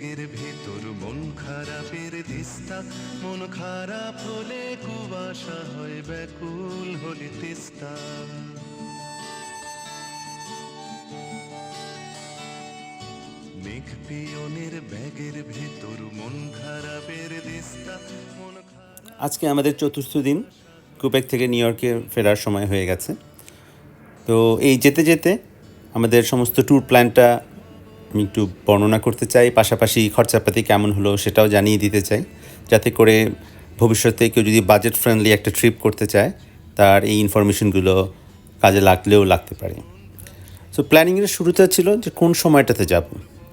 ব্যাগের ভেতর মন খারাপের দিস্তা, মন খারাপ হলে কুয়াশা হয়, ব্যাকুল হলে তিস্তা। মেঘ পিয়নের ব্যাগের ভেতর মন খারাপের দিস্তা, মন খারাপ। আজকে আমাদের চতুর্থ দিন। কুবেক থেকে নিউ ইয়র্কে ফেরার সময় হয়ে গেছে। তো এই যেতে যেতে আমাদের সমস্ত ট্যুর প্ল্যানটা আমি একটু বর্ণনা করতে চাই, পাশাপাশি খরচাপাতি কেমন হলো সেটাও জানিয়ে দিতে চাই, যাতে করে ভবিষ্যতে কেউ যদি বাজেট ফ্রেন্ডলি একটা ট্রিপ করতে চায় তার এই ইনফরমেশনগুলো কাজে লাগতে পারে। সো প্ল্যানিংয়ের শুরুতে ছিল যে কোন সময়টাতে যাব।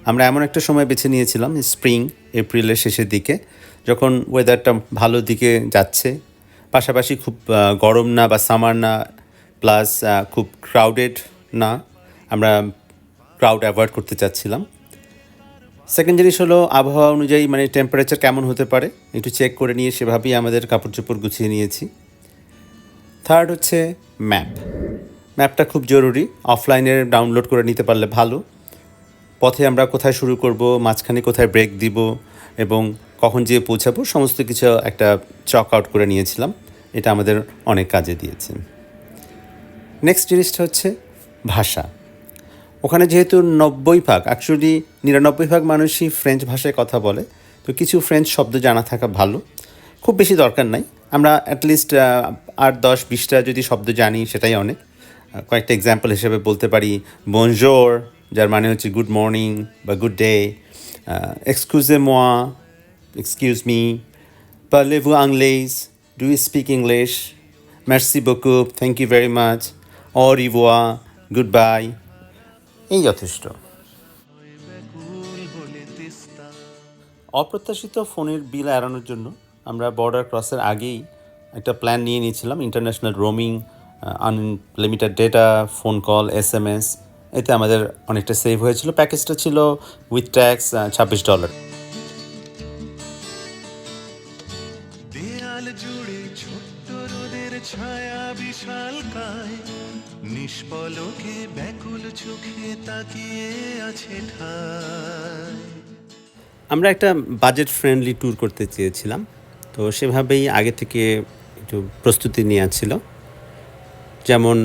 আমরা এমন একটা সময় বেছে নিয়েছিলাম, স্প্রিং, এপ্রিলের শেষের দিকে, যখন ওয়েদারটা ভালো দিকে যাচ্ছে, পাশাপাশি খুব গরম না বা সামার না, প্লাস খুব ক্রাউডেড না। আমরা ক্রাউড অ্যাভয়েড করতে চাচ্ছিলাম। সেকেন্ড জিনিস হলো আবহাওয়া অনুযায়ী মানে টেম্পারেচার কেমন হতে পারে একটু চেক করে নিয়ে সেভাবেই আমাদের কাপড় চোপড় গুছিয়ে নিয়েছি। থার্ড হচ্ছে ম্যাপটা খুব জরুরি, অফলাইনে ডাউনলোড করে নিতে পারলে ভালো। পথে আমরা কোথায় শুরু করব, মাঝখানে কোথায় ব্রেক দিব এবং কখন যেয়ে পৌঁছাবো সমস্ত কিছু একটা চক আউট করে নিয়েছিলাম। এটা আমাদের অনেক কাজে দিয়েছে। নেক্সট জিনিসটা হচ্ছে ভাষা। ওখানে যেহেতু 90% অ্যাকচুয়ালি 99% মানুষই ফ্রেঞ্চ ভাষায় কথা বলে, তো কিছু ফ্রেঞ্চ শব্দ জানা থাকা ভালো, খুব বেশি দরকার নাই। আমরা অ্যাটলিস্ট 8, 10, 20টা যদি শব্দ জানি সেটাই অনেক। কয়েকটা এক্সাম্পল হিসেবে বলতে পারি বনজোর, যার মানে হচ্ছে গুড মর্নিং বা গুড ডে, এক্সকিউজে মোয়া, এক্সকিউজ মি, পার্লেভু আংলেজ, ডু ইউ স্পিক ইংলিশ, মেরসি বকু, থ্যাংক ইউ ভেরি মাচ, অ রিভোয়া, গুড বাই, এই যথেষ্ট। অপ্রত্যাশিত ফোনের বিল এড়ানোর জন্য আমরা বর্ডার ক্রসের আগেই একটা প্ল্যান নিয়ে নিয়েছিলাম, international roaming, unlimited data, phone call, SMS। এতে আমাদের অনেকটা সেভ হয়েছিল। প্যাকেজটা ছিল উইথ ট্যাক্স $26। দেয়াল জুড়ে ছোট্ট রোদের ছায়া বিশাল কায়, নিষ্পলকে ব্যাকুল চোখে তাকিয়ে আছে ঠায়। আমরা একটা বাজেট ফ্রেন্ডলি ট্যুর করতে চেয়েছিলাম, তো সেভাবেই আগে থেকে একটু প্রস্তুতি নেওয়া ছিল। যেমন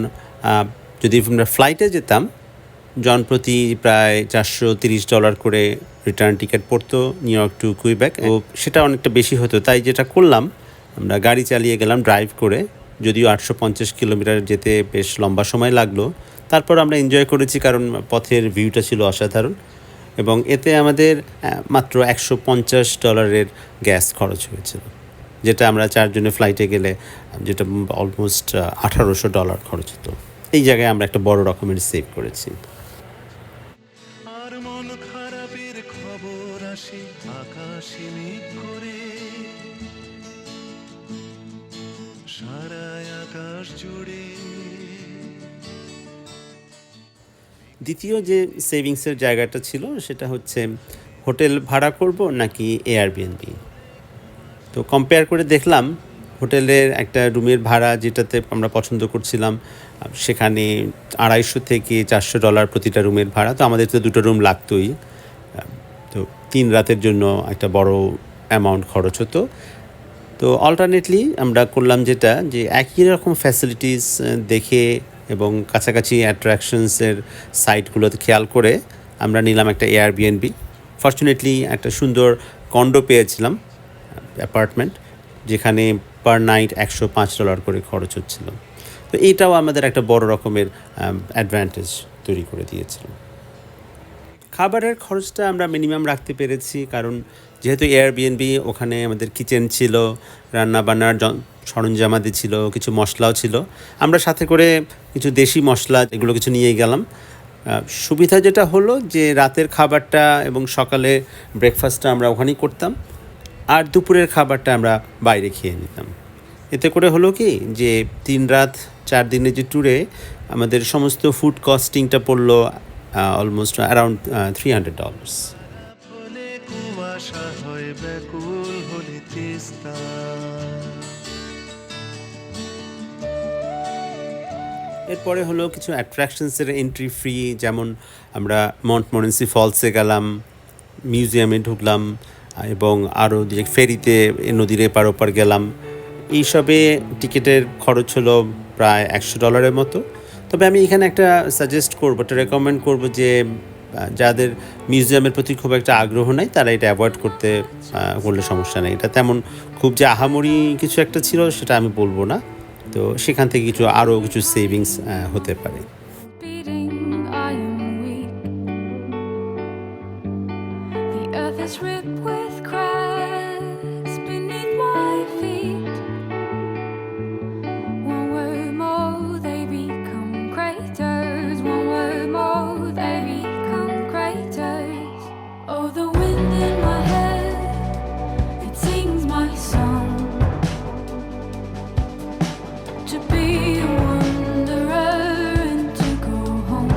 যদি আমরা ফ্লাইটে যেতাম, জনপ্রতি প্রায় $430 করে রিটার্ন টিকিট পড়তো নিউ ইয়র্ক টু কুইবেক। ও সেটা অনেকটা বেশি হতো, তাই যেটা করলাম আমরা গাড়ি চালিয়ে গেলাম ড্রাইভ করে, যদিও 850 কিলোমিটার যেতে বেশ লম্বা সময় লাগলো। তারপর আমরা এনজয় করেছি কারণ পথের ভিউটা ছিল অসাধারণ এবং এতে আমাদের মাত্র $150 গ্যাস খরচ হয়েছিল, যেটা আমরা 4 জনের ফ্লাইটে গেলে যেটা অলমোস্ট $1800 খরচ হতো। এই জায়গায় আমরা একটা বড় রকমের সেভ করেছি। আর মন খারাপের খবর আসে আকাশে মেঘ করে, সারা আকাশ জুড়ে। দ্বিতীয় যে সেভিংসের জায়গাটা ছিল সেটা হচ্ছে হোটেল ভাড়া করব নাকি এয়ারবিএনবি। তো কম্পেয়ার করে দেখলাম হোটেলের একটা রুমের ভাড়া যেটাতে আমরা পছন্দ করছিলাম সেখানে $250 থেকে $400 প্রতিটা রুমের ভাড়া। তো আমাদের তো 2টো রুম লাগতোই, তো 3 রাতের জন্য একটা বড় অ্যামাউন্ট খরচ হতো। তো অল্টারনেটলি আমরা করলাম যেটা, যে একই রকম ফ্যাসিলিটিস দেখে এবং কাছাকাছি অ্যাট্রাকশনসের সাইটগুলোতে খেয়াল করে আমরা নিলাম একটা এয়ারবিএনবি। ফর্চুনেটলি একটা সুন্দর কন্ডো পেয়েছিলাম, অ্যাপার্টমেন্ট, যেখানে পার নাইট $105 করে খরচ হচ্ছিল। তো এইটাও আমাদের একটা বড় রকমের অ্যাডভান্টেজ তৈরি করে দিয়েছিল। খাবারের খরচটা আমরা মিনিমাম রাখতে পেরেছি, কারণ যেহেতু এয়ারবিএনবি, ওখানে আমাদের কিচেন ছিল, রান্নাবান্নার সরঞ্জামাদি ছিল, কিছু মশলাও ছিল। আমরা সাথে করে কিছু দেশি মশলা এগুলো কিছু নিয়ে গেলাম। সুবিধা যেটা হলো যে রাতের খাবারটা এবং সকালে ব্রেকফাস্টটা আমরা ওখানেই করতাম, আর দুপুরের খাবারটা আমরা বাইরে খেয়ে নিতাম। এতে করে হলো কি যে 3 রাত 4 দিনের যে ট্যুরে আমাদের সমস্ত ফুড কস্টিংটা পড়লো অলমোস্ট অ্যারাউন্ড $300। ফলে কুয়াশা হয় ব্যাকুল হলে তিস্তা। এরপরে হলো কিছু অ্যাট্রাকশনসের এন্ট্রি ফ্রি, যেমন আমরা মন্টমোরেন্সি ফলসে গেলাম, মিউজিয়ামে ঢুকলাম এবং আরও যে ফেরিতে নদীর এপার ওপার গেলাম। এইসবে টিকিটের খরচ হলো প্রায় $100 মতো। তবে আমি এখানে একটা সাজেস্ট করবো, একটা রেকমেন্ড করবো যে যাদের মিউজিয়ামের প্রতি খুব একটা আগ্রহ নাই তারা এটা অ্যাভয়েড করলে সমস্যা নেই। এটা তেমন খুব যে আহামরি কিছু একটা ছিল সেটা আমি বলবো না। তো সেখান থেকে আরও কিছু সেভিংস হতে পারে। Beating, I am weak. The earth is ripped with cracks beneath my feet. One word more, they become craters. One word more, they become craters. Oh, the wind in my head, it sings my song. To be a wanderer and to go home.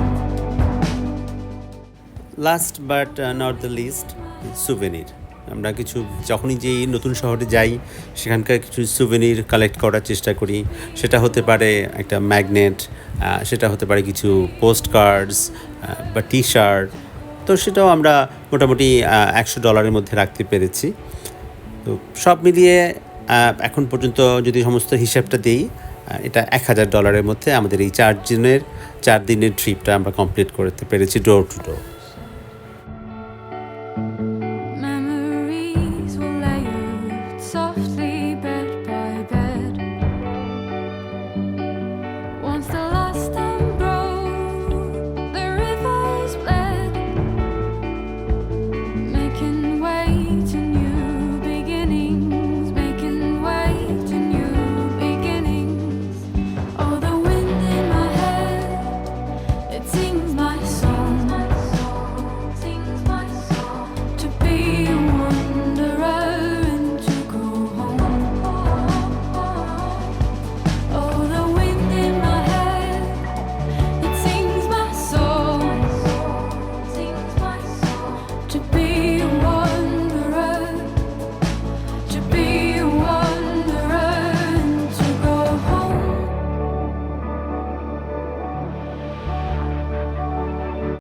Last but not the least, souvenir. আমরা কিছু যখনই যেই নতুন শহরে যাই সেখানকার কিছু souvenir collect করার চেষ্টা করি। সেটা হতে পারে একটা ম্যাগনেট, সেটা হতে পারে কিছু পোস্ট কার্ডস বা টি শার্ট। তো সেটাও আমরা মোটামুটি $100 মধ্যে রাখতে পেরেছি। তো সব মিলিয়ে এখন পর্যন্ত যদি সমস্ত হিসাবটা দিই, এটা $1000 মধ্যে আমাদের এই 4 দিনের ট্রিপটা আমরা কমপ্লিট করতে পেরেছি ডোর টু ডোর।